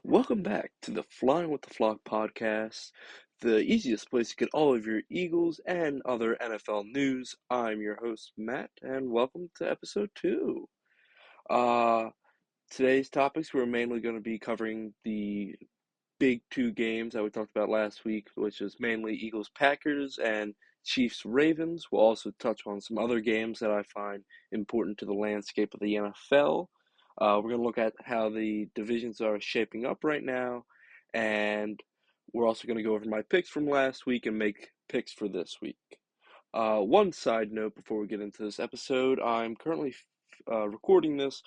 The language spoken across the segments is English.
Welcome back to the Flying with the Flock podcast, the easiest place to get all of your Eagles and other NFL news. I'm your host, Matt, and welcome to episode 2. Uh, Today's topics, we're mainly going to be covering the big two games that we talked about last week, which is mainly Eagles Packers and Chiefs Ravens. We'll also touch on some other games that I find important to the landscape of the NFL. We're going to look at how the divisions are shaping up right now, and we're also going to go over my picks from last week and make picks for this week. One side note before we get into this episode, I'm currently recording this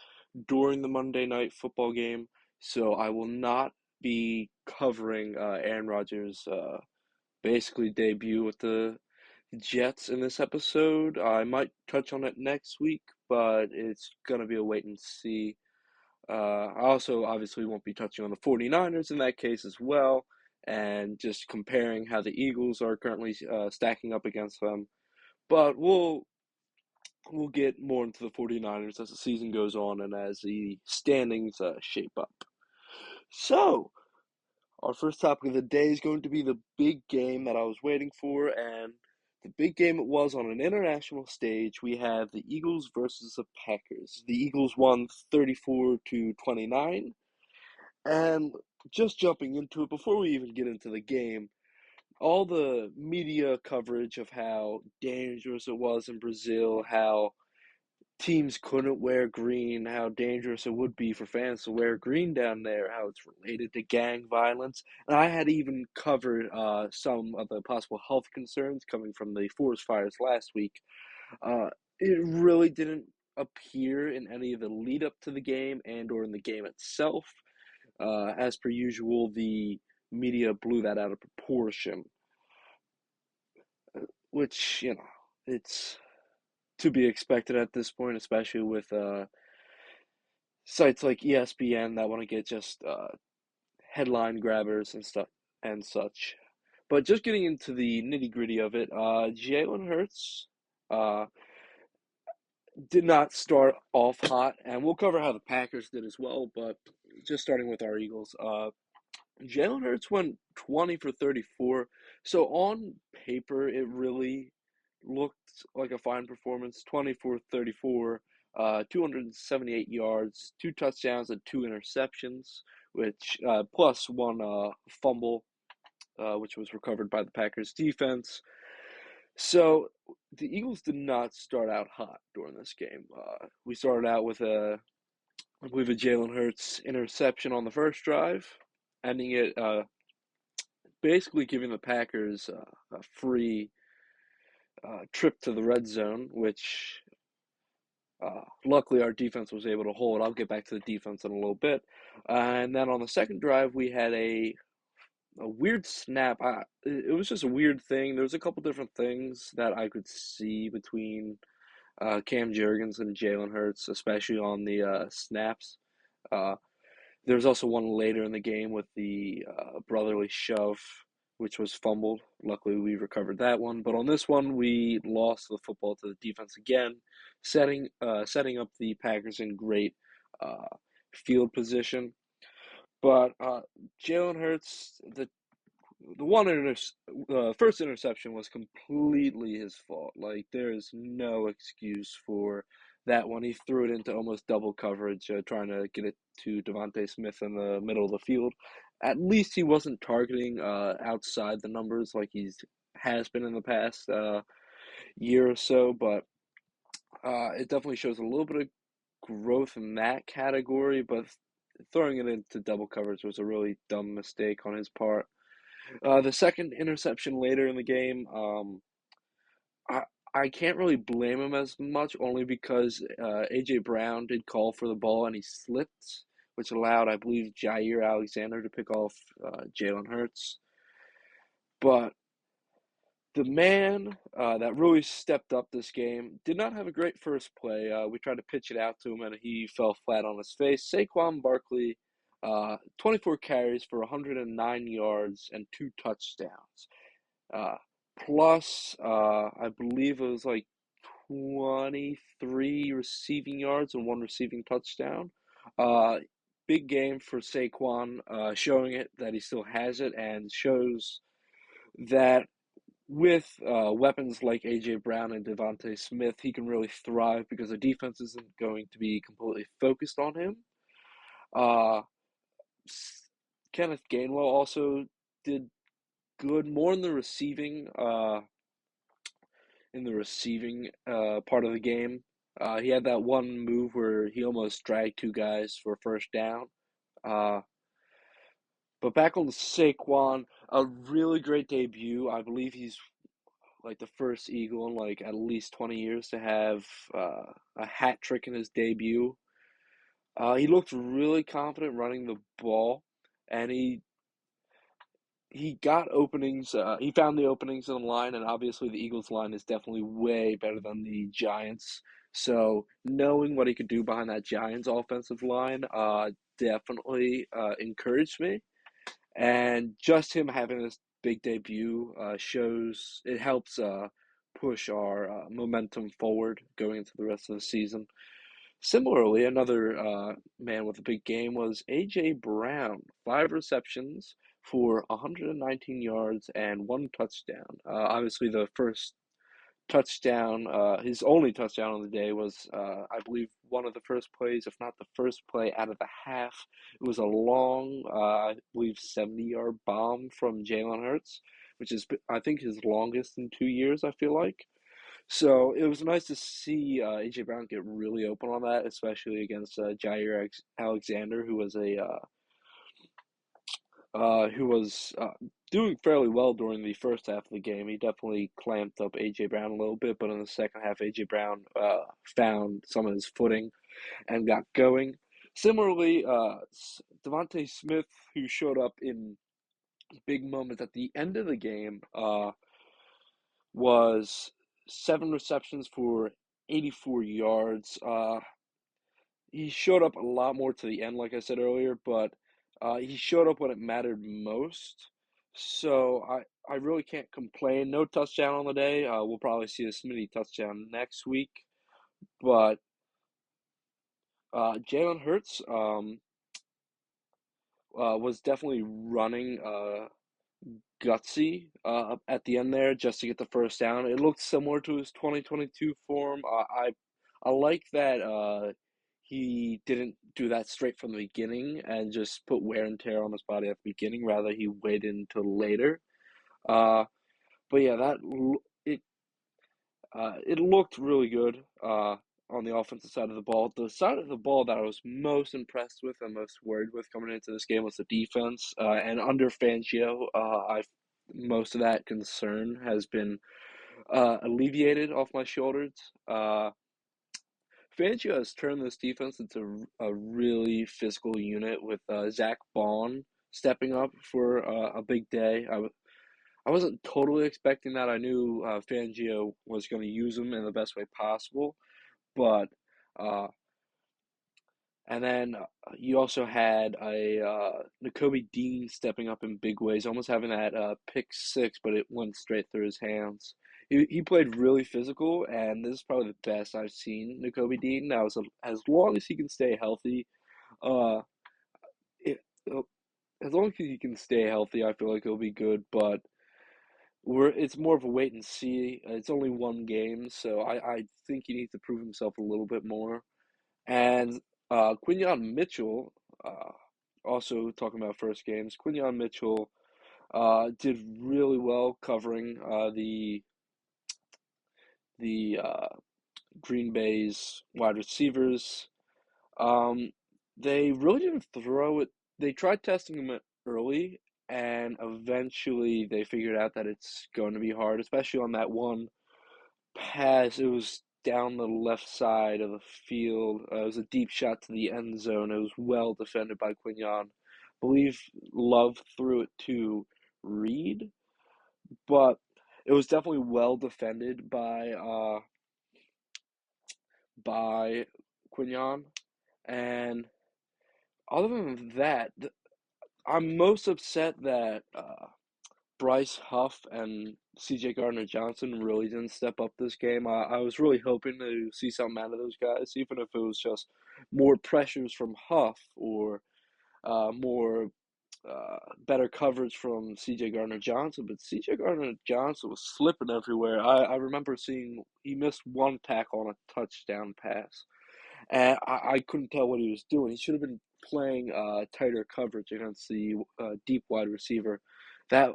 during the Monday night football game, so I will not be covering Aaron Rodgers' basically debut with the Jets in this episode. I might touch on it next week, but it's going to be a wait and see. I also obviously won't be touching on the 49ers in that case as well, and just comparing how the Eagles are currently stacking up against them. But we'll get more into the 49ers as the season goes on and as the standings shape up. So, our first topic of the day is going to be the big game that I was waiting for, and the big game it was on an international stage. We have the Eagles versus the Packers. The Eagles won 34-29, and just jumping into it, before we even get into the game, all the media coverage of how dangerous it was in Brazil, how teams couldn't wear green, how dangerous it would be for fans to wear green down there, how it's related to gang violence. And I had even covered some of the possible health concerns coming from the forest fires last week. Uh, it really didn't appear in any of the lead up to the game and or in the game itself. As per usual, the media blew that out of proportion, which, it's to be expected at this point, especially with sites like ESPN that want to get just headline grabbers and stuff and such. But just getting into the nitty gritty of it, Jalen Hurts uh, did not start off hot, and we'll cover how the Packers did as well. But just starting with our Eagles, Jalen Hurts went 20 for 34. So on paper, it really looked like a fine performance. 20 for 34, 278 yards, two touchdowns, and two interceptions, which plus one fumble, which was recovered by the Packers defense. So the Eagles did not start out hot during this game. We started out with I believe, a Jalen Hurts interception on the first drive, ending it basically giving the Packers a free trip to the red zone, which luckily our defense was able to hold. I'll get back to the defense in a little bit. And then on the second drive, we had a weird snap. It was just a weird thing. There was a couple different things that I could see between Cam Jurgens and Jalen Hurts, especially on the snaps. Uh, There was also one later in the game with the brotherly shove, which was fumbled. Luckily, we recovered that one. But on this one, we lost the football to the defense again, setting up the Packers in great uh, field position. But Jalen Hurts, first interception was completely his fault. Like, there is no excuse for that one. He threw it into almost double coverage, trying to get it to Devontae Smith in the middle of the field. At least he wasn't targeting outside the numbers like he's has been in the past year or so, but it definitely shows a little bit of growth in that category, but throwing it into double coverage was a really dumb mistake on his part. The second interception later in the game, I I can't really blame him as much, only because AJ Brown did call for the ball and he slipped, which allowed, I believe, Jair Alexander to pick off Jalen Hurts. But the man that really stepped up this game did not have a great first play. We tried to pitch it out to him and he fell flat on his face. Saquon Barkley, 24 carries for 109 yards and two touchdowns. Uh, Plus, I believe it was like 23 receiving yards and one receiving touchdown. Uh, big game for Saquon, showing it that he still has it, and shows that with weapons like AJ Brown and Devontae Smith, he can really thrive because the defense isn't going to be completely focused on him. Uh, Kenneth Gainwell also did good, more in the receiving part of the game. He had that one move where he almost dragged two guys for a first down. Uh, but back on Saquon, a really great debut. I believe he's like the first Eagle in like at least 20 years to have a hat trick in his debut. He looked really confident running the ball, and he got openings. He found the openings in the line, and obviously the Eagles' line is definitely way better than the Giants. So knowing what he could do behind that Giants' offensive line, definitely encouraged me. And just him having this big debut shows it helps push our momentum forward going into the rest of the season. Similarly, another man with a big game was A.J. Brown, 5 receptions for 119 yards and one touchdown. Obviously, the first touchdown, his only touchdown on the day was, I believe, one of the first plays, if not the first play out of the half. It was a long, I believe, 70-yard bomb from Jalen Hurts, which is, I think, his longest in 2 years, I feel like. So it was nice to see AJ Brown get really open on that, especially against Jair Alexander, who was doing fairly well during the first half of the game. He definitely clamped up AJ Brown a little bit, but in the second half, AJ Brown found some of his footing and got going. Similarly, Devontae Smith, who showed up in big moments at the end of the game, was 7 receptions for 84 yards. He showed up a lot more to the end, like I said earlier, but he showed up when it mattered most. So I really can't complain. No touchdown on the day. We'll probably see a Smitty touchdown next week. But Jalen Hurts was definitely running gutsy at the end there just to get the first down. It looked similar to his 2022 form. I like that he didn't do that straight from the beginning and just put wear and tear on his body at the beginning. Rather, he waited until later. Uh, but yeah, it looked really good on the offensive side of the ball. The side of the ball that I was most impressed with and most worried with coming into this game was the defense. And under Fangio, most of that concern has been alleviated off my shoulders. Fangio has turned this defense into a really physical unit with Zach Bond stepping up for a big day. I wasn't totally expecting that. I knew Fangio was going to use him in the best way possible, but uh, and then you also had a Nakobe Dean stepping up in big ways, almost having that pick six, but it went straight through his hands. He played really physical, and this is probably the best I've seen Nakobe Dean. Now, as long as he can stay healthy, uh, it, uh, as long as he can stay healthy, I feel like he'll be good. But it's more of a wait and see. It's only one game, so I think he needs to prove himself a little bit more. And Quinyon Mitchell, uh, also talking about first games, Quinyon Mitchell did really well covering the Green Bay's wide receivers. Um, they really didn't throw it. They tried testing him early, and eventually they figured out that it's going to be hard, especially on that one pass. It was down the left side of the field. It was a deep shot to the end zone. It was well defended by Quignon. I believe Love threw it to Reed, but it was definitely well defended by Quignon. And other than that, I'm most upset that Bryce Huff and CJ Gardner Johnson really didn't step up this game. I was really hoping to see something out of those guys, even if it was just more pressures from Huff or more better coverage from C.J. Gardner-Johnson, but C.J. Gardner-Johnson was slipping everywhere. I remember seeing he missed one tackle on a touchdown pass, and I couldn't tell what he was doing. He should have been playing tighter coverage against the deep wide receiver. That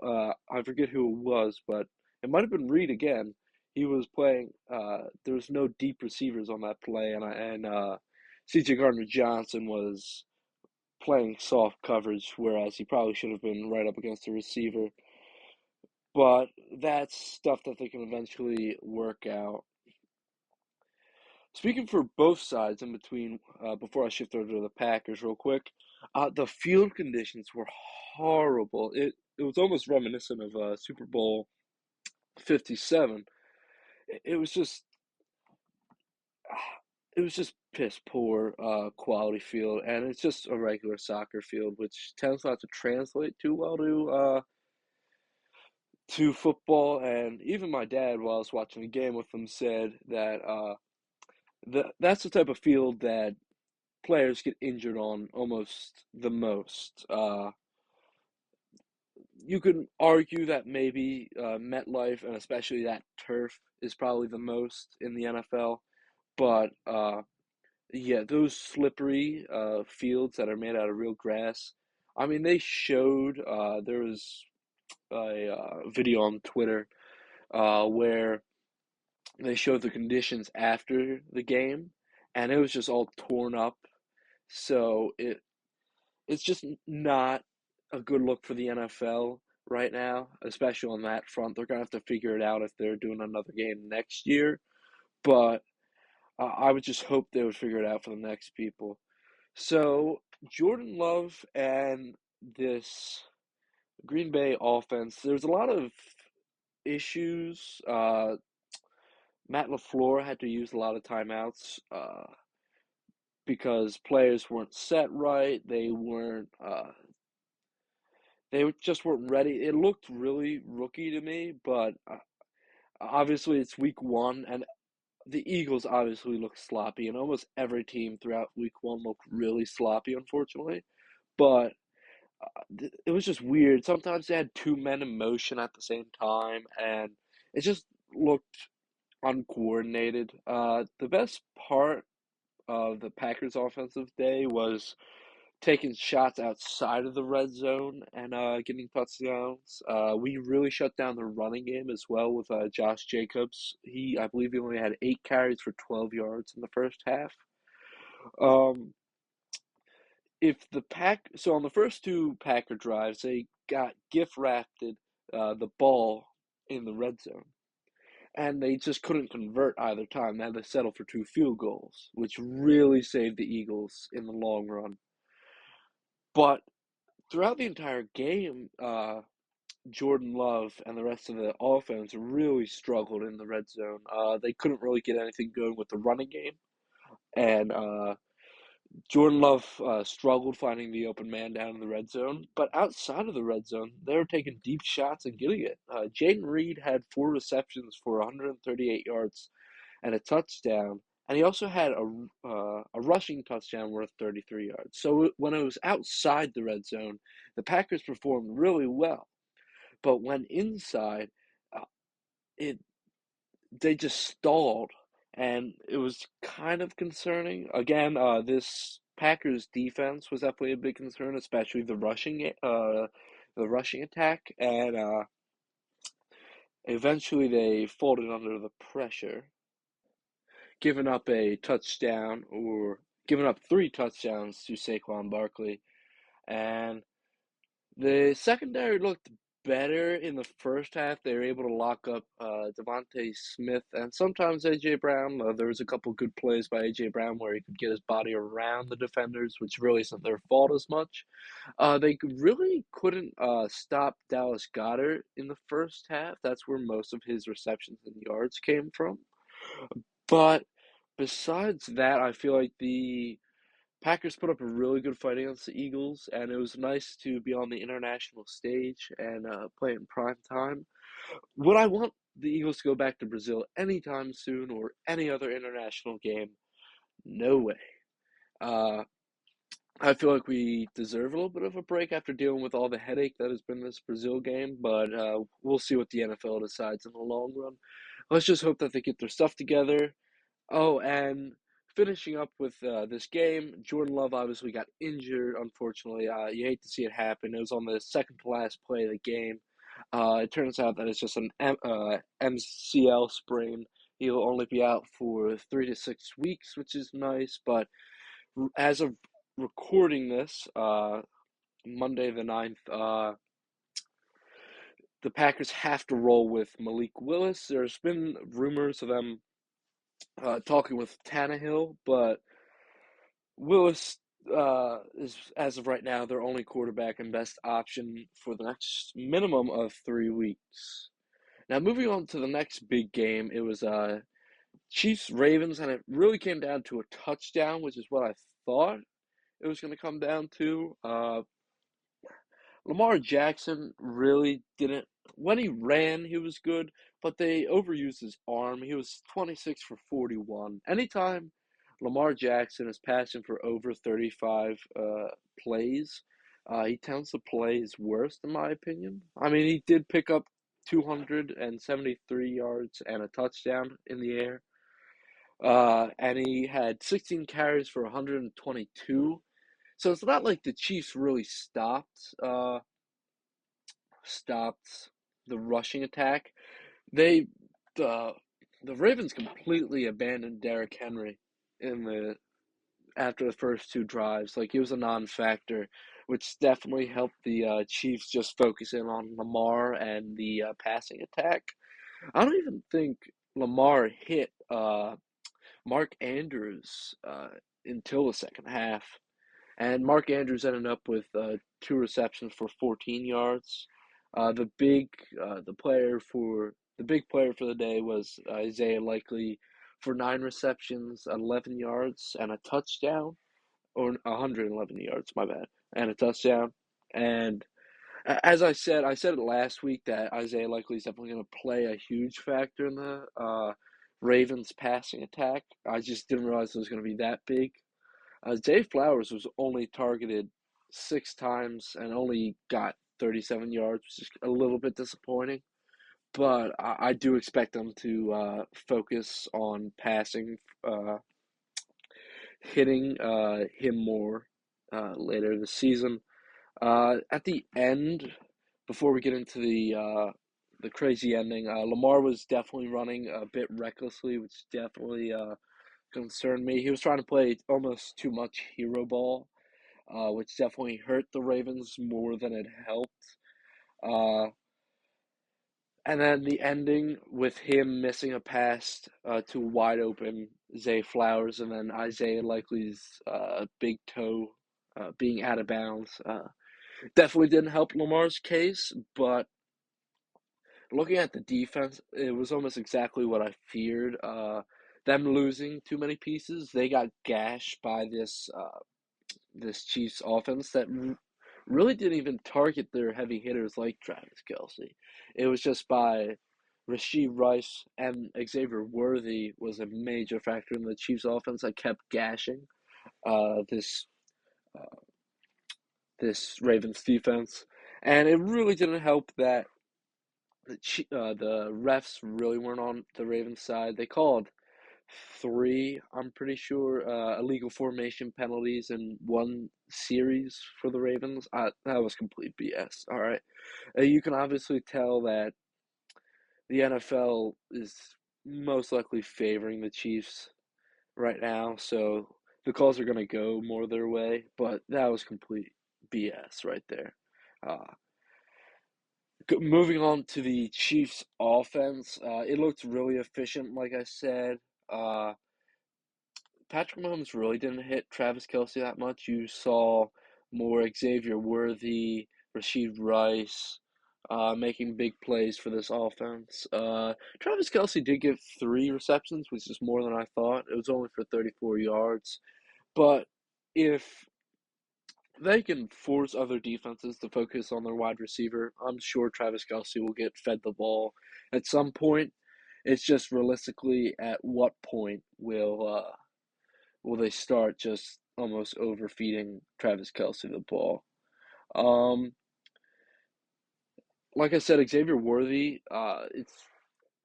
I forget who it was, but it might have been Reed again. He was playing. There was no deep receivers on that play, and C.J. Gardner-Johnson was playing soft coverage, whereas he probably should have been right up against the receiver. But that's stuff that they can eventually work out. Speaking for both sides in between, before I shift over to the Packers real quick, the field conditions were horrible. It was almost reminiscent of Super Bowl 57. It was just it was just piss poor quality field, and it's just a regular soccer field, which tends not to translate too well to football. And even my dad, while I was watching the game with him, said that that's the type of field that players get injured on almost the most. You could argue that maybe MetLife and especially that turf is probably the most in the NFL, but yeah, those slippery fields that are made out of real grass. I mean, they showed there was a video on Twitter where they showed the conditions after the game, and it was just all torn up. So it's just not a good look for the NFL right now, especially on that front. They're gonna have to figure it out if they're doing another game next year. But I would just hope they would figure it out for the next people. So Jordan Love and this Green Bay offense, there's a lot of issues. Matt LaFleur had to use a lot of timeouts because players weren't set right. They just weren't ready. It looked really rookie to me, but obviously it's week one, and the Eagles obviously look sloppy, and almost every team throughout week one looked really sloppy, unfortunately. But it was just weird. Sometimes they had two men in motion at the same time, and it just looked uncoordinated. The best part of the Packers' offensive day was taking shots outside of the red zone and getting touchdowns. We really shut down the running game as well with Josh Jacobs. I believe, he only had 8 carries for 12 yards in the first half. Um, if the so on the first two Packer drives, they got gift wrapped the ball in the red zone, and they just couldn't convert either time. They had to settle for 2 field goals, which really saved the Eagles in the long run. But throughout the entire game, Jordan Love and the rest of the offense really struggled in the red zone. They couldn't really get anything going with the running game, and Jordan Love struggled finding the open man down in the red zone. But outside of the red zone, they were taking deep shots and getting it. Jaden Reed had 4 receptions for 138 yards and a touchdown. And he also had a rushing touchdown worth 33 yards. So when it was outside the red zone, the Packers performed really well. But when inside, uh, it they just stalled, and it was kind of concerning. Again, this Packers defense was definitely a big concern, especially the rushing attack, and eventually they folded under the pressure, giving up a touchdown or giving up 3 touchdowns to Saquon Barkley, and the secondary looked better in the first half. They were able to lock up Devontae Smith and sometimes A.J. Brown. There was a couple good plays by A.J. Brown where he could get his body around the defenders, which really isn't their fault as much. They really couldn't stop Dallas Goedert in the first half. That's where most of his receptions and yards came from. But besides that, I feel like the Packers put up a really good fight against the Eagles, and it was nice to be on the international stage and play in prime time. Would I want the Eagles to go back to Brazil anytime soon or any other international game? No way. Uh, I feel like we deserve a little bit of a break after dealing with all the headache that has been this Brazil game, but we'll see what the NFL decides in the long run. Let's just hope that they get their stuff together. Oh, and finishing up with this game, Jordan Love obviously got injured, unfortunately. You hate to see it happen. It was on the second to last play of the game. It turns out that it's just an MCL sprain. He'll only be out for 3 to 6 weeks, which is nice, but as of recording this, Monday the 9th, the Packers have to roll with Malik Willis. There's been rumors of them talking with Tannehill, but Willis is, as of right now, their only quarterback and best option for the next minimum of 3 weeks. Now, moving on to the next big game, it was Chiefs Ravens, and it really came down to a touchdown, which is what I thought it was going to come down to. Lamar Jackson really didn't. When he ran, he was good, but they overused his arm. He was 26 for 41. Anytime Lamar Jackson is passing for over 35 plays, he tends to play his worst, in my opinion. I mean, he did pick up 273 yards and a touchdown in the air, and he had 16 carries for 122. So it's not like the Chiefs really stopped the rushing attack. They the the Ravens completely abandoned Derrick Henry in the after the first two drives. Like, he was a non-factor, which definitely helped the Chiefs just focus in on Lamar and the passing attack. I don't even think Lamar hit Mark Andrews until the second half. And Mark Andrews ended up with two receptions for 14 yards. The big player for the day was Isaiah Likely for 9 receptions, 11 yards, and a touchdown, or 111 yards, my bad, and a touchdown. And as I said it last week that Isaiah Likely is definitely going to play a huge factor in the Ravens passing attack. I just didn't realize it was going to be that big. Zay Flowers was only targeted 6 times and only got 37 yards, which is a little bit disappointing. But I do expect them to focus on passing, hitting him more later this season. At the end, before we get into the crazy ending, Lamar was definitely running a bit recklessly, which definitely concerned me. He was trying to play almost too much hero ball, which definitely hurt the Ravens more than it helped. Uh, and then the ending with him missing a pass to wide open Zay Flowers, and then Isaiah Likely's big toe being out of bounds definitely didn't help Lamar's case. But looking at the defense, it was almost exactly what I feared. Them losing too many pieces, they got gashed by this Chiefs offense that really didn't even target their heavy hitters like Travis Kelce. It was just by Rashee Rice and Xavier Worthy was a major factor in the Chiefs offense that kept gashing uh, this uh, this Ravens defense, and it really didn't help that the refs really weren't on the Ravens side. They called three, I'm pretty sure, illegal formation penalties in one series for the Ravens. That was complete BS. All right. You can obviously tell that the NFL is most likely favoring the Chiefs right now, so the calls are going to go more their way, but that was complete BS right there. Uh, Moving on to the Chiefs offense, it looked really efficient, like I said. Uh, Patrick Mahomes really didn't hit Travis Kelce that much. You saw more Xavier Worthy, Rashee Rice, making big plays for this offense. Travis Kelce did get 3 receptions, which is more than I thought. It was only for 34 yards. But if they can force other defenses to focus on their wide receiver, I'm sure Travis Kelce will get fed the ball at some point. It's just realistically at what point will they start just almost overfeeding Travis Kelce the ball. Um, like I said, Xavier Worthy, it's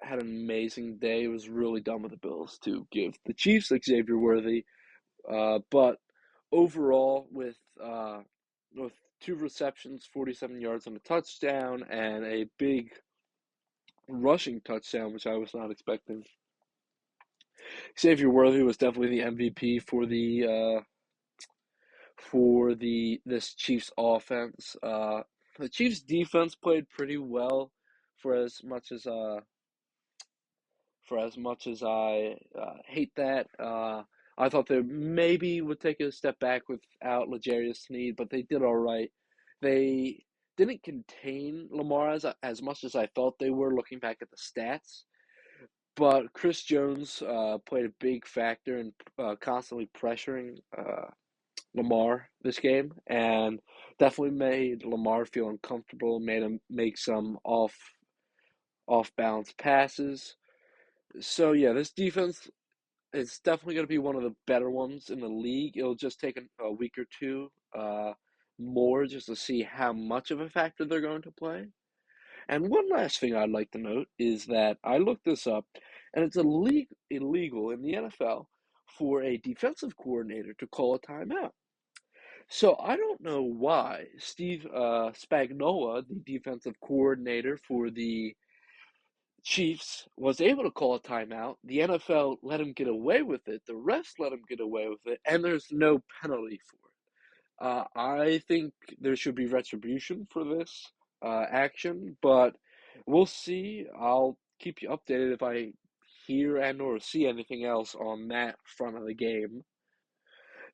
had an amazing day. It was really dumb of the Bills to give the Chiefs Xavier Worthy, but overall, with two receptions, 47 yards and a touchdown, and a big rushing touchdown, which I was not expecting. Xavier Worthy was definitely the MVP for the this Chiefs offense. The Chiefs defense played pretty well for as much as uh for as much as I hate that. I thought they maybe would take a step back without L'Jarius Sneed, but they did all right. They didn't contain Lamar as much as I thought they were looking back at the stats. But Chris Jones played a big factor in constantly pressuring Lamar this game, and definitely made Lamar feel uncomfortable. Made him make some off balance passes. So yeah, this defense is definitely going to be one of the better ones in the league. It'll just take a week or two more just to see how much of a factor they're going to play. And one last thing I'd like to note is that I looked this up, and it's illegal in the NFL for a defensive coordinator to call a timeout. So I don't know why Steve Spagnuolo, the defensive coordinator for the Chiefs, was able to call a timeout. The NFL let him get away with it. The refs let him get away with it, and there's no penalty for it. I think there should be retribution for this action, but we'll see. I'll keep you updated if I hear and or see anything else on that front of the game.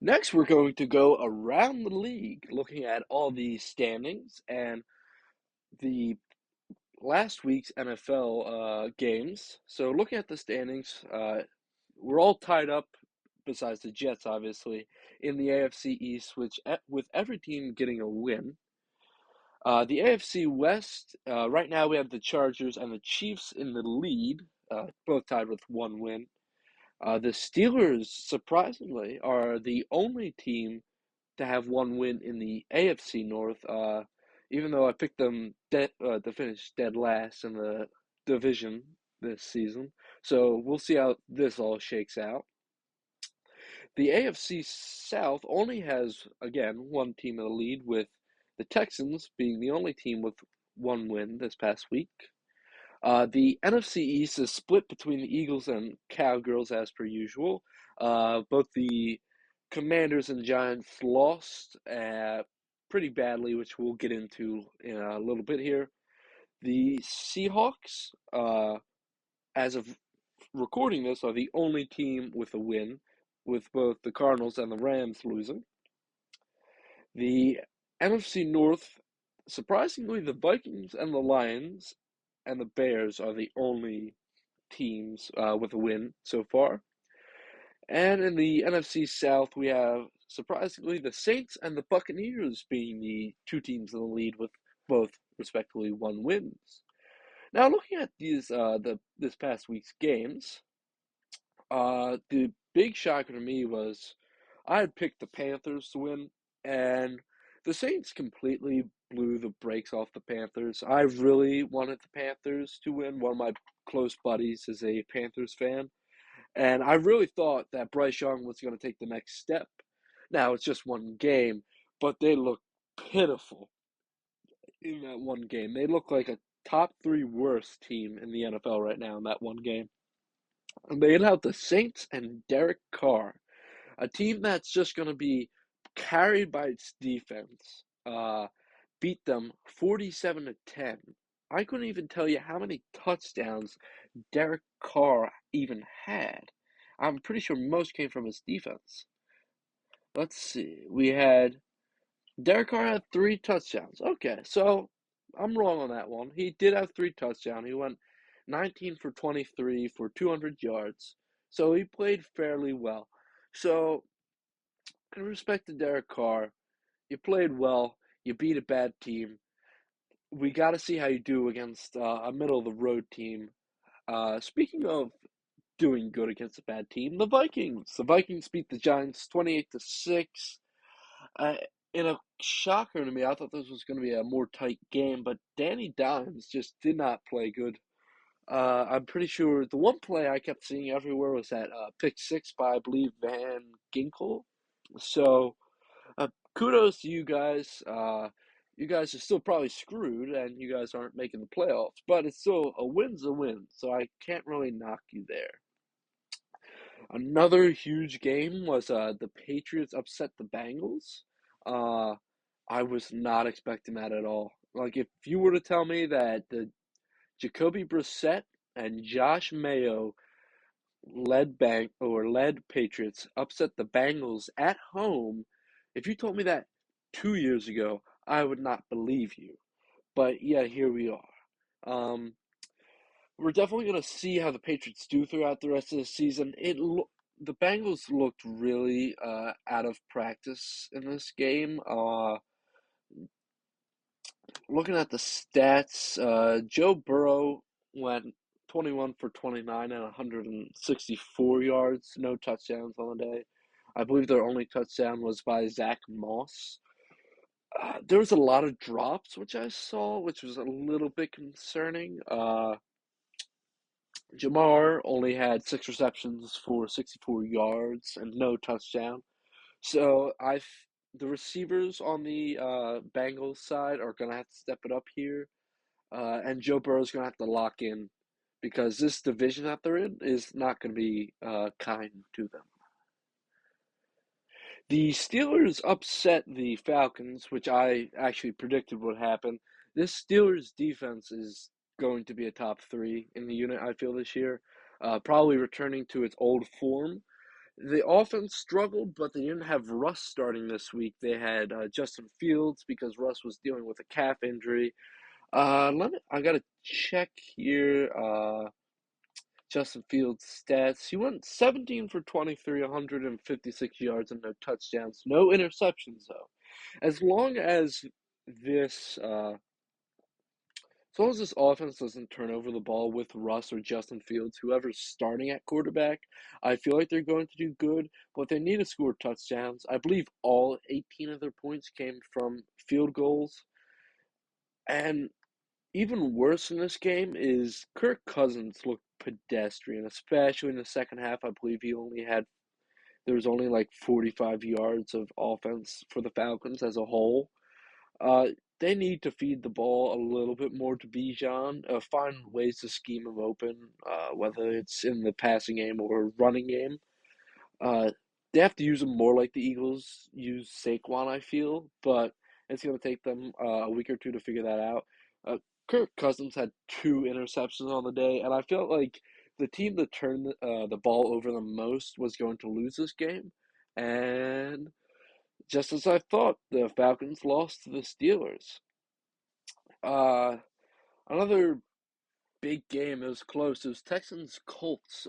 Next, we're going to go around the league, looking at all the standings and the last week's NFL games. So, looking at the standings, we're all tied up, besides the Jets, obviously, in the AFC East, which with every team getting a win. The AFC West, right now we have the Chargers and the Chiefs in the lead, both tied with one win. The Steelers, surprisingly, are the only team to have one win in the AFC North, even though I picked them to finish dead last in the division this season. So we'll see how this all shakes out. The AFC South only has, again, one team in the lead, with the Texans being the only team with one win this past week. The NFC East is split between the Eagles and Cowgirls as per usual. Both the Commanders and Giants lost pretty badly, which we'll get into in a little bit here. The Seahawks, as of recording this, are the only team with a win, with both the Cardinals and the Rams losing. The NFC North, surprisingly, the Vikings and the Lions and the Bears are the only teams with a win so far. And in the NFC South, we have, surprisingly, the Saints and the Buccaneers being the two teams in the lead with both, respectively, one wins. Now, looking at this past week's games, the big shocker to me was I had picked the Panthers to win, and the Saints completely blew the brakes off the Panthers. I really wanted the Panthers to win. One of my close buddies is a Panthers fan, and I really thought that Bryce Young was going to take the next step. Now, it's just one game, but they look pitiful in that one game. They look like a top three worst team in the NFL right now in that one game. And they allowed the Saints and Derek Carr, a team that's just going to be carried by its defense, beat them 47-10. I couldn't even tell you how many touchdowns Derek Carr even had. I'm pretty sure most came from his defense. Let's see. We had Derek Carr had 3 touchdowns. Okay, so I'm wrong on that one. He did have 3 touchdowns. He went 19 for 23 for 200 yards. So he played fairly well. So, in respect to Derek Carr, you played well. You beat a bad team. We got to see how you do against a middle of the road team. Speaking of doing good against a bad team, the Vikings. The Vikings beat the Giants 28-6. Uh, in a shocker to me, I thought this was going to be a more tight game, but Danny Dimes just did not play good. I'm pretty sure the one play I kept seeing everywhere was that pick six by, I believe, Van Ginkel. So, kudos to you guys. You guys are still probably screwed, and you guys aren't making the playoffs, but it's still a win's a win, so I can't really knock you there. Another huge game was the Patriots upset the Bengals. Uh, I was not expecting that at all. Like, if you were to tell me that the Jacoby Brissett and Josh Mayo led Patriots upset the Bengals at home, if you told me that 2 years ago, I would not believe you. But yeah, here we are. Um, we're definitely going to see how the Patriots do throughout the rest of the season. The Bengals looked really out of practice in this game. Looking at the stats, Joe Burrow went 21 for 29 and 164 yards, no touchdowns on the day. I believe their only touchdown was by Zach Moss. There was a lot of drops, which I saw, which was a little bit concerning. Jamar only had 6 receptions for 64 yards and no touchdown. So the receivers on the Bengals side are gonna have to step it up here, and Joe Burrow's gonna have to lock in because this division that they're in is not gonna be kind to them. The Steelers upset the Falcons, which I actually predicted would happen. This Steelers defense is going to be a top three in the unit, I feel, this year. Probably returning to its old form. The offense struggled, but they didn't have Russ starting this week. They had Justin Fields because Russ was dealing with a calf injury. I gotta check here. Justin Fields' stats. He went 17 for 23, 156 yards and no touchdowns, no interceptions though. As long as this as long as this offense doesn't turn over the ball with Russ or Justin Fields, whoever's starting at quarterback, I feel like they're going to do good, but they need to score touchdowns. I believe all 18 of their points came from field goals. And even worse in this game is Kirk Cousins looked pedestrian, especially in the second half. I believe there was only like 45 yards of offense for the Falcons as a whole. Uh, they need to feed the ball a little bit more to Bijan, find ways to scheme him open, whether it's in the passing game or running game. Uh, they have to use him more like the Eagles use Saquon, I feel, but it's going to take them a week or two to figure that out. Uh, Kirk Cousins had 2 interceptions on the day, and I felt like the team that turned the ball over the most was going to lose this game. And just as I thought, the Falcons lost to the Steelers. Uh, Another big game. It was close. It was Texans Colts.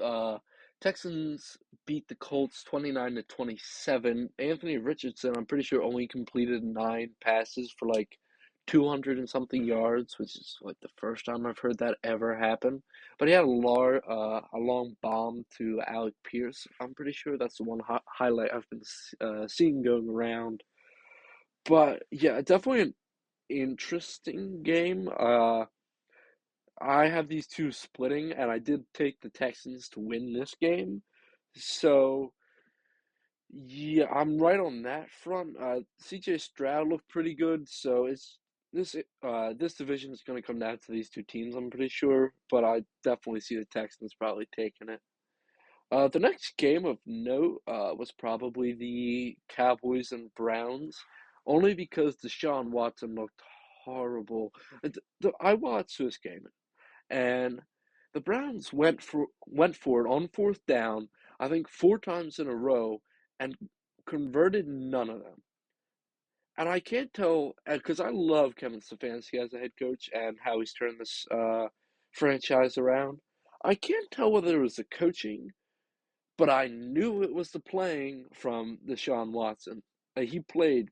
Texans beat the Colts 29-27. Anthony Richardson, I'm pretty sure, only completed 9 passes for like 200 and something yards, which is like the first time I've heard that ever happen. But he had a long bomb to Alec Pierce. I'm pretty sure that's the one highlight I've been seeing going around. But yeah, definitely an interesting game. I have these two splitting, and I did take the Texans to win this game. So, yeah, I'm right on that front. CJ Stroud looked pretty good, so this division is going to come down to these two teams, I'm pretty sure, but I definitely see the Texans probably taking it. The next game of note was probably the Cowboys and Browns, only because Deshaun Watson looked horrible. I watched this game, and the Browns went for it on fourth down, I think 4 times in a row, and converted none of them. And I can't tell because I love Kevin Stefanski as a head coach and how he's turned this franchise around. I can't tell whether it was the coaching, but I knew it was the playing from Deshaun Watson. He played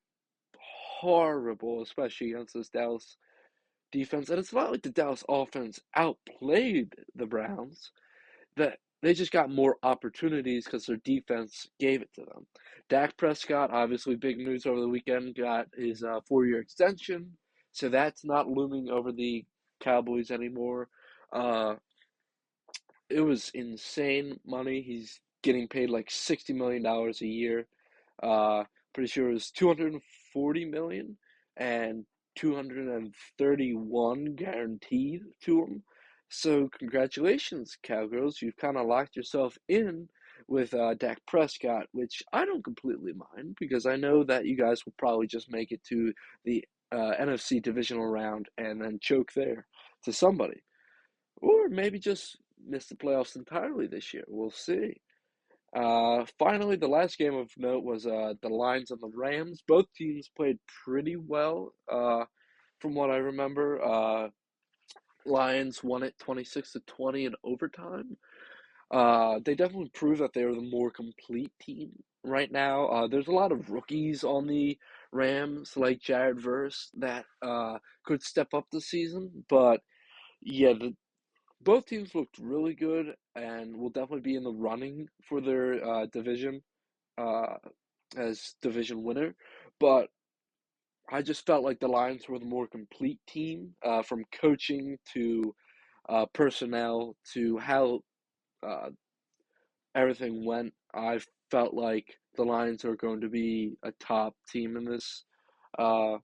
horrible, especially against this Dallas defense. And it's not like the Dallas offense outplayed the Browns. The they just got more opportunities because their defense gave it to them. Dak Prescott, obviously big news over the weekend, got his 4-year extension, so that's not looming over the Cowboys anymore. Uh, it was insane money. He's getting paid like $60 million a year. Uh, Pretty sure it was 240 million and 231 guaranteed to him. So congratulations, Cowgirls. You've kind of locked yourself in with Dak Prescott, which I don't completely mind because I know that you guys will probably just make it to the NFC divisional round and then choke there to somebody, or maybe just miss the playoffs entirely this year. We'll see. Finally, the last game of note was the Lions and the Rams. Both teams played pretty well, from what I remember. Lions won it 26-20 in overtime. They definitely proved that they're the more complete team right now. There's a lot of rookies on the Rams, like Jared Verse, that could step up this season. But yeah, both teams looked really good and will definitely be in the running for their division uh, as division winner. But I just felt like the Lions were the more complete team, from coaching to personnel to how uh, everything went. I felt like the Lions are going to be a top team uh,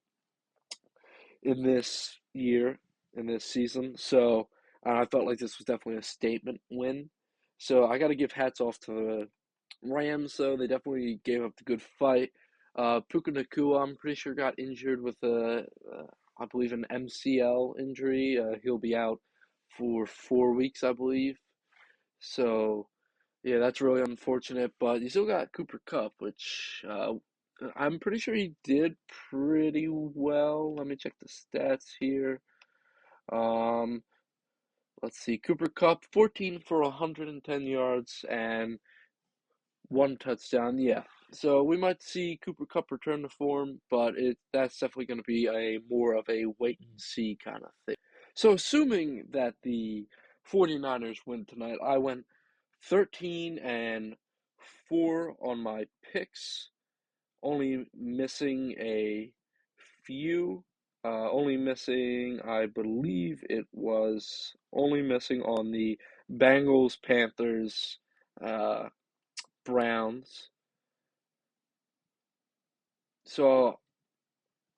in this year, in this season. So I felt like this was definitely a statement win. So I got to give hats off to the Rams, though. They definitely gave up the good fight. Puka Nakua, I'm pretty sure, got injured with I believe, an MCL injury. He'll be out for 4 weeks, I believe. So yeah, that's really unfortunate. But you still got Cooper Kupp, which I'm pretty sure he did pretty well. Let me check the stats here. Um, let's see. Cooper Kupp, 14 for 110 yards and one touchdown. Yeah. So we might see Cooper Kupp return to form, but that's definitely going to be a more of a wait and see kind of thing. So assuming that the 49ers win tonight, I went 13 and 4 on my picks, only missing a few. Only missing, I believe it was only missing on the Bengals, Panthers, uh, Browns. So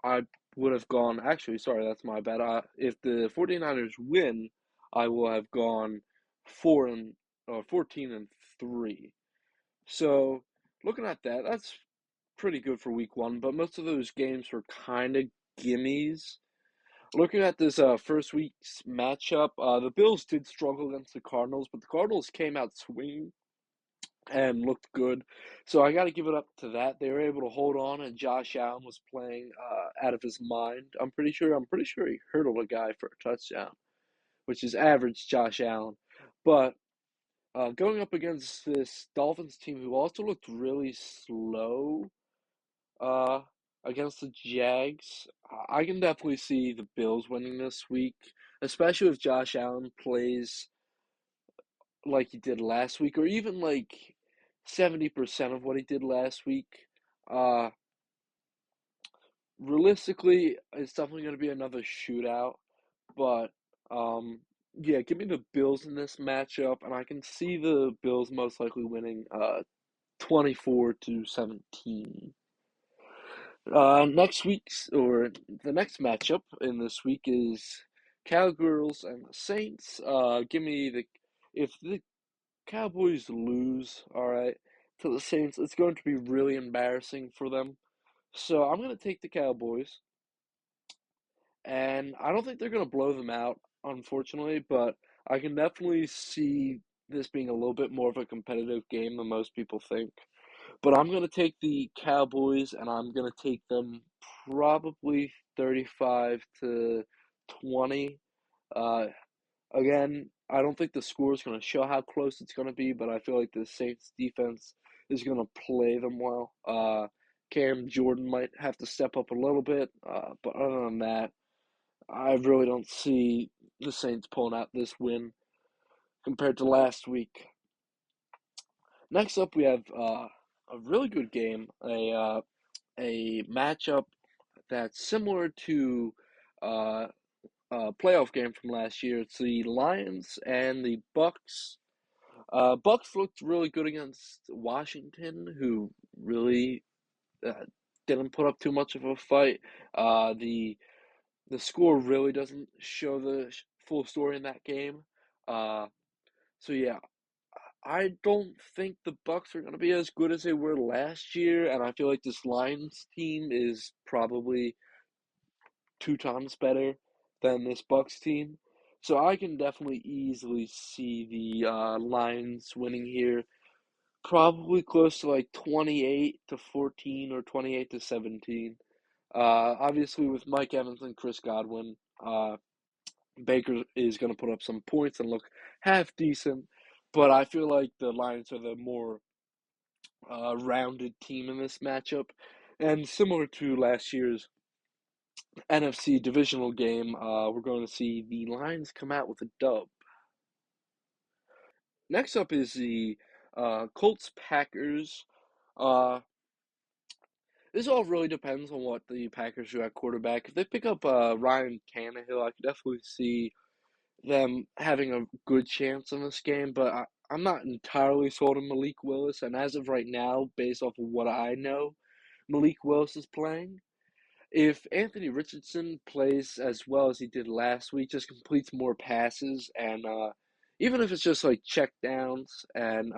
I would have gone, actually, sorry, that's my bad. If the 49ers win, I will have gone 14 and 3. So looking at that, that's pretty good for week one, but most of those games were kind of gimmies. Looking at this first week's matchup, the Bills did struggle against the Cardinals, but the Cardinals came out swinging and looked good. So I got to give it up to that. They were able to hold on, and Josh Allen was playing out of his mind. I'm pretty sure he hurdled a guy for a touchdown, which is average Josh Allen. But going up against this Dolphins team, who also looked really slow uh, against the Jags, I can definitely see the Bills winning this week, especially if Josh Allen plays like he did last week, or even like 70% of what he did last week. Uh, Realistically, it's definitely going to be another shootout, but um, yeah, give me the Bills in this matchup, and I can see the Bills most likely winning 24-17. Next week's or the next matchup in this week is Cowgirls and the Saints. Give me the if the Cowboys lose, all right, to the Saints, it's going to be really embarrassing for them. So I'm going to take the Cowboys, and I don't think they're going to blow them out, unfortunately, but I can definitely see this being a little bit more of a competitive game than most people think. But I'm going to take the Cowboys, and I'm going to take them probably 35 to 20. Uh, Again, I don't think the score is going to show how close it's going to be, but I feel like the Saints defense is going to play them well. Cam Jordan might have to step up a little bit, but other than that, I really don't see the Saints pulling out this win compared to last week. Next up, we have a really good game, a matchup that's similar to uh, a playoff game from last year. It's the Lions and the Bucks. Bucks looked really good against Washington, who really uh, didn't put up too much of a fight. The score really doesn't show the full story in that game. Uh, so yeah, I don't think the Bucks are going to be as good as they were last year, and I feel like this Lions team is probably 2 times better than this Bucks team. So I can definitely easily see the Lions winning here, probably close to like 28-14 or 28-17. Obviously, with Mike Evans and Chris Godwin, Baker is going to put up some points and look half decent, but I feel like the Lions are the more rounded team in this matchup. And similar to last year's NFC divisional game, we're going to see the Lions come out with a dub. Next up is the Colts Packers. Uh, this all really depends on what the Packers do at quarterback. If they pick up Ryan Tannehill, I could definitely see them having a good chance in this game, but I'm not entirely sold on Malik Willis. And as of right now, based off of what I know, Malik Willis is playing. If Anthony Richardson plays as well as he did last week, just completes more passes, and even if it's just like check downs, and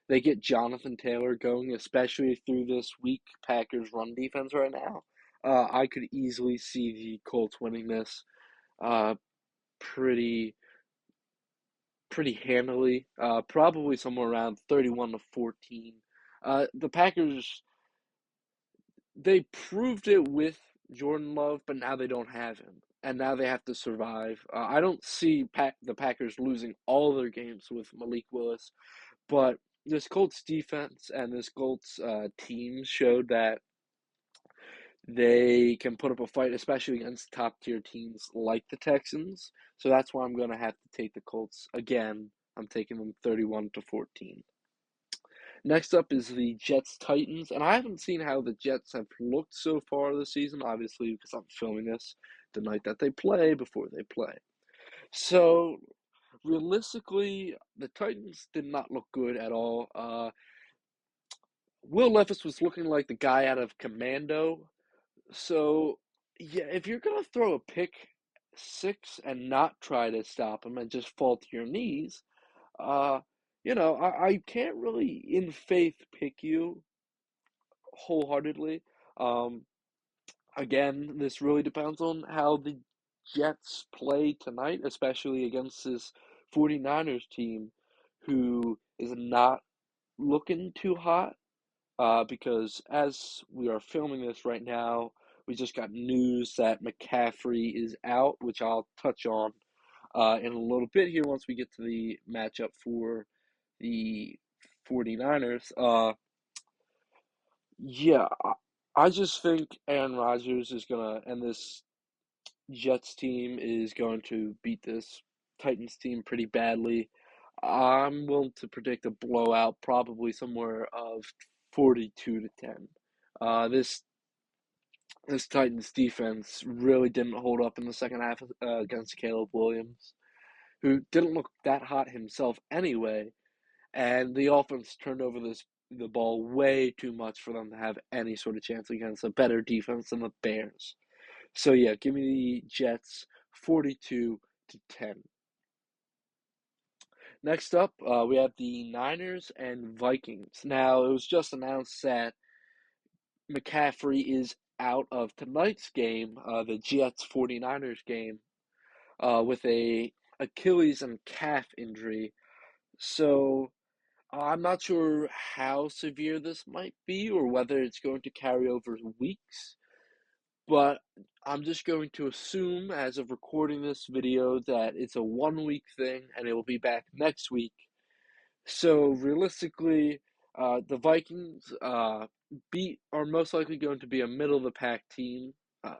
they get Jonathan Taylor going, especially through this weak Packers run defense right now, I could easily see the Colts winning this uh, pretty pretty handily, probably somewhere around 31-14. The Packers, they proved it with Jordan Love, but now they don't have him, and now they have to survive. I don't see the Packers losing all their games with Malik Willis, but this Colts defense and this Colts team showed that they can put up a fight, especially against top tier teams like the Texans. So that's why I'm going to have to take the Colts again. I'm taking them 31-14. Next up is the Jets Titans, and I haven't seen how the Jets have looked so far this season, obviously, because I'm filming this the night that they play before they play. So, realistically, the Titans did not look good at all. Will Levis was looking like the guy out of Commando. So, yeah, if you're going to throw a pick six and not try to stop him and just fall to your knees, uh, I can't really in faith pick you wholeheartedly. Um, Again, this really depends on how the Jets play tonight, especially against this 49ers team who is not looking too hot. Because as we are filming this right now, we just got news that McCaffrey is out, which I'll touch on in a little bit here once we get to the matchup for the 49ers. Yeah, I just think Aaron Rodgers is gonna, and this Jets team is going to beat this Titans team pretty badly. I'm willing to predict a blowout, probably somewhere of 42-10. This Titans defense really didn't hold up in the second half against Caleb Williams, who didn't look that hot himself anyway, and the offense turned over the ball way too much for them to have any sort of chance against a better defense than the Bears. So yeah, give me the Jets 42-10. Next up, we have the Niners and Vikings. Now, it was just announced that McCaffrey is out of tonight's game, the Jets 49ers game, with a Achilles and calf injury. So I'm not sure how severe this might be or whether it's going to carry over weeks, but I'm just going to assume, as of recording this video, that it's a 1 week thing and it will be back next week. So realistically, the Vikings are most likely going to be a middle of the pack team, uh,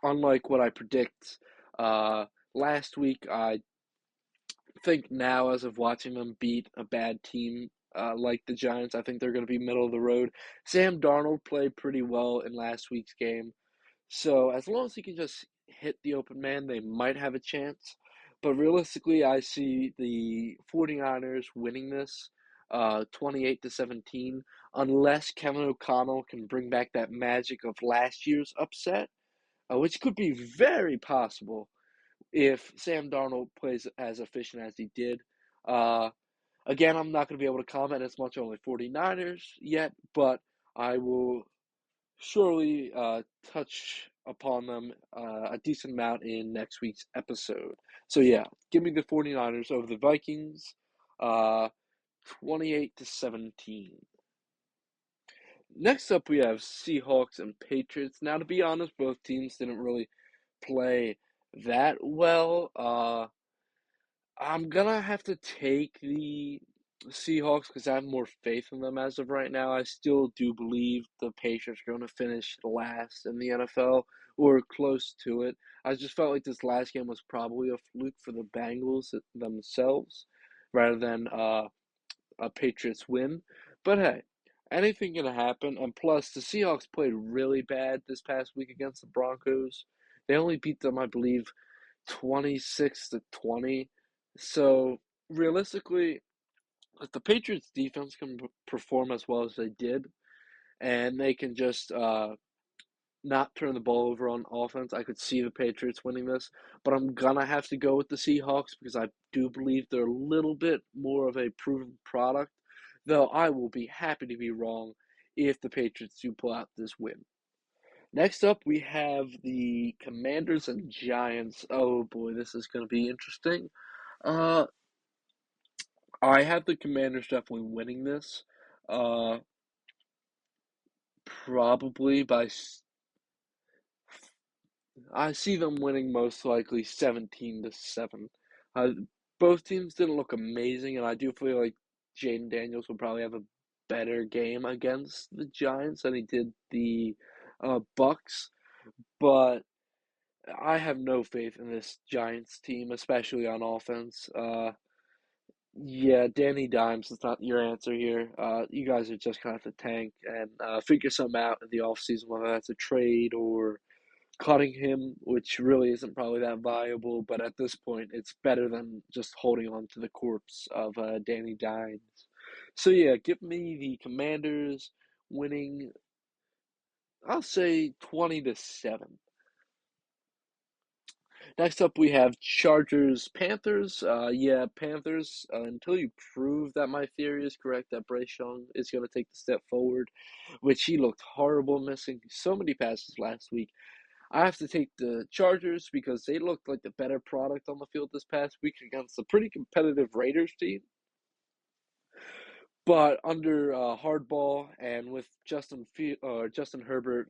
unlike what I predict. Last week, I think now, as of watching them beat a bad team like the Giants, I think they're going to be middle of the road. Sam Darnold played pretty well in last week's game. So as long as he can just hit the open man, they might have a chance. But realistically, I see the 49ers winning this 28 to 17 unless Kevin O'Connell can bring back that magic of last year's upset, which could be very possible if Sam Darnold plays as efficient as he did. Uh, Again, I'm not going to be able to comment as much on the 49ers yet, but I will surely touch upon them a decent amount in next week's episode. So yeah, give me the 49ers over the Vikings, uh, 28 to 17. Next up, we have Seahawks and Patriots. Now, to be honest, both teams didn't really play that well. I'm gonna have to take the Seahawks because I have more faith in them as of right now. I still do believe the Patriots are going to finish last in the NFL or close to it. I just felt like this last game was probably a fluke for the Bengals themselves rather than a Patriots win. But hey, anything can happen. And plus, the Seahawks played really bad this past week against the Broncos. They only beat them, I believe, 26 to 20. So realistically, if the Patriots defense can perform as well as they did, and they can just not turn the ball over on offense, I could see the Patriots winning this. But I'm gonna have to go with the Seahawks because I do believe they're a little bit more of a proven product. Though I will be happy to be wrong if the Patriots do pull out this win. Next up, we have the Commanders and Giants. Oh boy, this is going to be interesting. Uh, I have the Commanders definitely winning this. Uh, probably by. I see them winning most likely 17 to 7. Uh, both teams didn't look amazing, and I do feel like Jaden Daniels will probably have a better game against the Giants than he did the Bucks. But I have no faith in this Giants team, especially on offense. Yeah, Danny Dimes is not your answer here. You guys are just gonna have to tank and figure something out in the offseason, whether that's a trade or cutting him, which really isn't probably that viable. But at this point, it's better than just holding on to the corpse of Danny Dimes. So yeah, give me the Commanders winning. I'll say 20 to 7. Next up, we have Chargers Panthers. Yeah, Panthers. Until you prove that my theory is correct, that Bryce Young is going to take the step forward, which he looked horrible missing so many passes last week. I have to take the Chargers because they looked like the better product on the field this past week against a pretty competitive Raiders team. But under Hardball and with Justin Herbert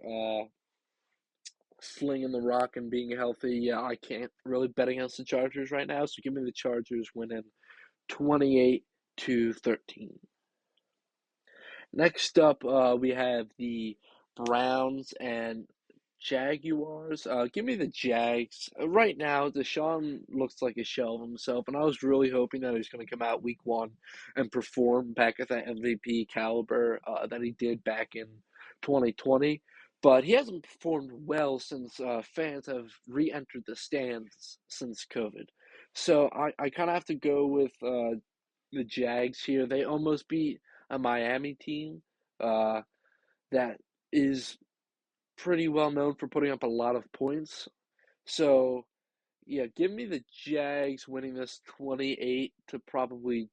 slinging the rock and being healthy, yeah, I can't really bet against the Chargers right now. So give me the Chargers winning 28 to 13. Next up, we have the Browns and Jaguars. Give me the Jags. Right now, Deshaun looks like a shell of himself, and I was really hoping that he was going to come out week one and perform back at that MVP caliber that he did back in 2020. But he hasn't performed well since fans have re entered the stands since COVID. So I kind of have to go with the Jags here. They almost beat a Miami team uh, that is pretty well known for putting up a lot of points. So, yeah, give me the Jags winning this 28 to probably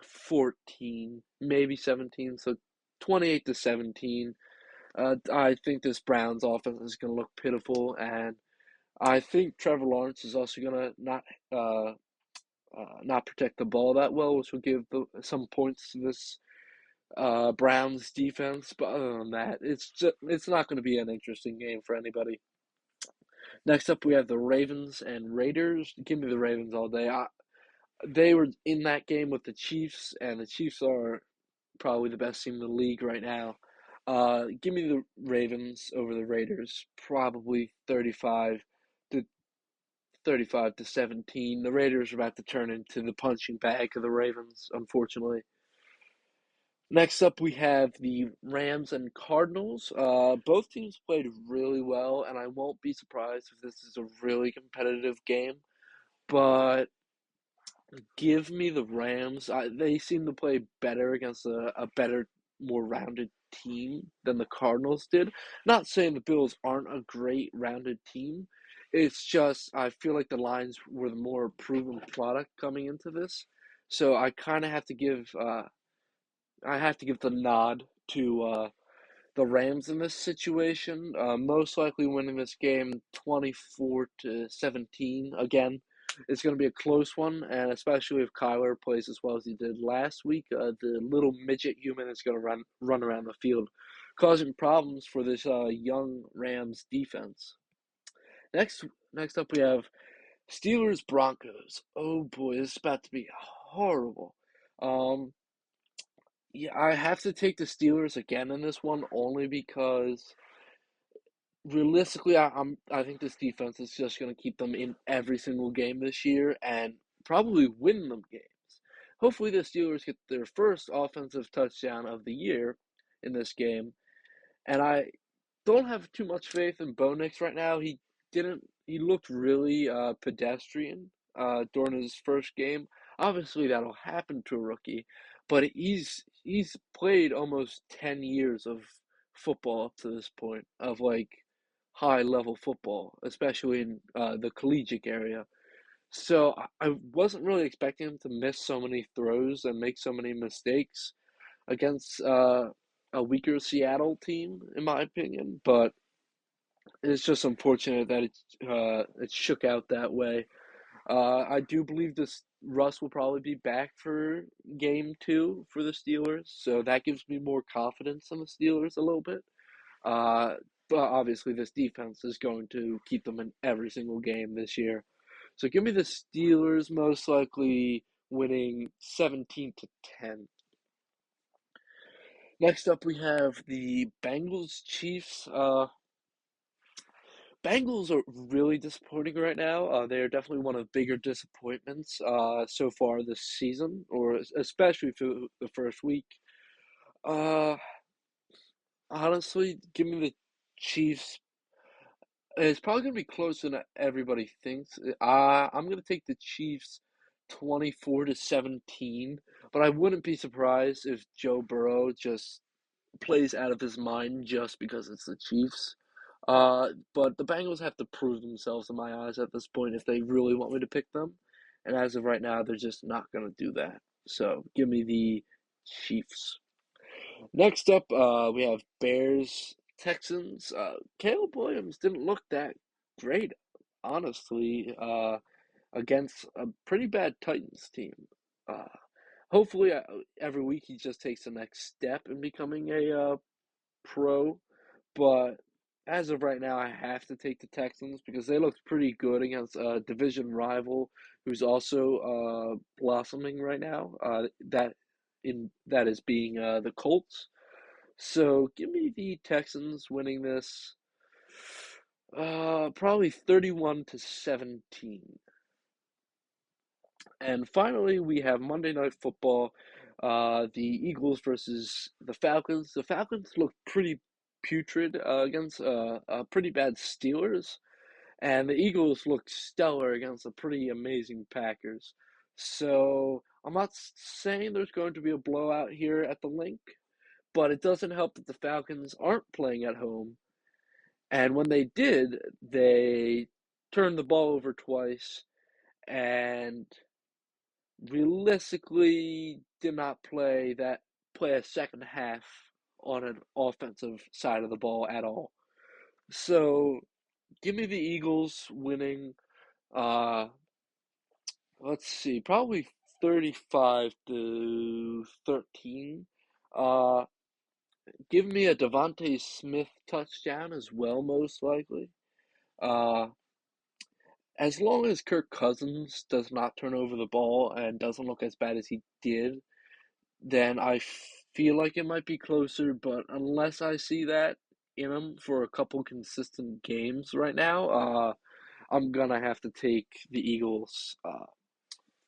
14, maybe 17. So 28 to 17. I think this Browns offense is going to look pitiful, and I think Trevor Lawrence is also going to uh, not protect the ball that well, which will give some points to this Browns defense. But other than that, it's not going to be an interesting game for anybody. Next up, we have the Ravens and Raiders. Give me the Ravens all day. They were in that game with the Chiefs, and the Chiefs are probably the best team in the league right now. Give me the Ravens over the Raiders, probably 35 to 35-17. The Raiders are about to turn into the punching bag of the Ravens, unfortunately. Next up, we have the Rams and Cardinals. Both teams played really well, and I won't be surprised if this is a really competitive game. But give me the Rams. They seem to play better against a better, more rounded team than the Cardinals did. Not saying the Bills aren't a great rounded team. It's just I feel like the Lions were the more proven product coming into this. So I kind of have to give I have to give the nod to the Rams in this situation. Most likely winning this game 24-17. Again, it's going to be a close one, and especially if Kyler plays as well as he did last week, the little midget human is going to run around the field, causing problems for this young Rams defense. Next, next up we have Steelers Broncos. Oh boy, this is about to be horrible. Um, yeah, I have to take the Steelers again in this one only because realistically, I think this defense is just going to keep them in every single game this year and probably win them games. Hopefully, the Steelers get their first offensive touchdown of the year in this game, and I don't have too much faith in Bo Nix right now. He didn't. He looked really pedestrian during his first game. Obviously, that'll happen to a rookie, but he's played almost 10 years of football up to this point of like high level football, especially in the collegiate area. So I wasn't really expecting him to miss so many throws and make so many mistakes against a weaker Seattle team, in my opinion. But it's just unfortunate that it shook out that way. I do believe this Russ will probably be back for game two for the Steelers, so that gives me more confidence in the Steelers a little bit. Uh, but obviously, this defense is going to keep them in every single game this year. So give me the Steelers, most likely winning 17-10. Next up, we have the Bengals Chiefs. Bengals are really disappointing right now. They are definitely one of the bigger disappointments so far this season, or especially for the first week. Uh, Honestly, give me the Chiefs. It's probably going to be closer than everybody thinks. I'm going to take the Chiefs 24-17, but I wouldn't be surprised if Joe Burrow just plays out of his mind just because it's the Chiefs. But the Bengals have to prove themselves in my eyes at this point if they really want me to pick them. And as of right now, they're just not going to do that. So give me the Chiefs. Next up, we have Bears Texans. Caleb Williams didn't look that great, honestly, against a pretty bad Titans team. Uh, Hopefully, every week he just takes the next step in becoming a pro. But as of right now, I have to take the Texans because they looked pretty good against a division rival who's also blossoming right now. That is being the Colts. So give me the Texans winning this. Probably 31-17. And finally, we have Monday Night Football. The Eagles versus the Falcons. The Falcons look pretty putrid against pretty bad Steelers, and the Eagles look stellar against a pretty amazing Packers. So I'm not saying there's going to be a blowout here at the link, but it doesn't help that the Falcons aren't playing at home. And when they did, they turned the ball over twice and realistically did not play a second half on an offensive side of the ball at all. So give me the Eagles winning uh let's see, probably 35-13. Uh Give me a Devontae Smith touchdown as well, most likely. Uh as long as Kirk Cousins does not turn over the ball and doesn't look as bad as he did, then I feel like it might be closer, but unless I see that in him for a couple consistent games right now, I'm gonna have to take the Eagles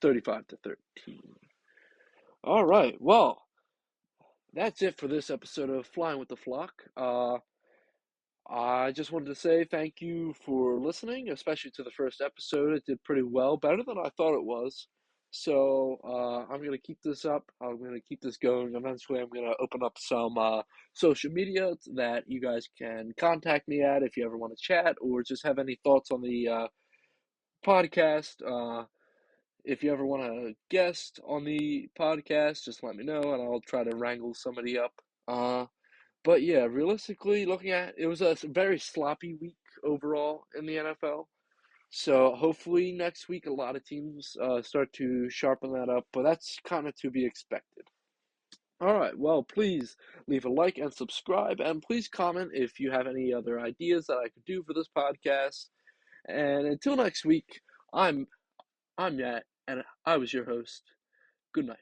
35-13. All right, well, that's it for this episode of Flying with the Flock. I just wanted to say thank you for listening, especially to the first episode. It did pretty well, better than I thought it was. So I'm gonna keep this up. I'm gonna keep this going. Eventually, I'm gonna open up some social media that you guys can contact me at if you ever want to chat or just have any thoughts on the podcast. If you ever want to guest on the podcast, just let me know, and I'll try to wrangle somebody up. But yeah, realistically, looking at it was a very sloppy week overall in the NFL. So hopefully next week a lot of teams start to sharpen that up, but that's kind of to be expected. All right, well, please leave a like and subscribe, and please comment if you have any other ideas that I could do for this podcast. And until next week, I'm I'm Matt, and I was your host. Good night.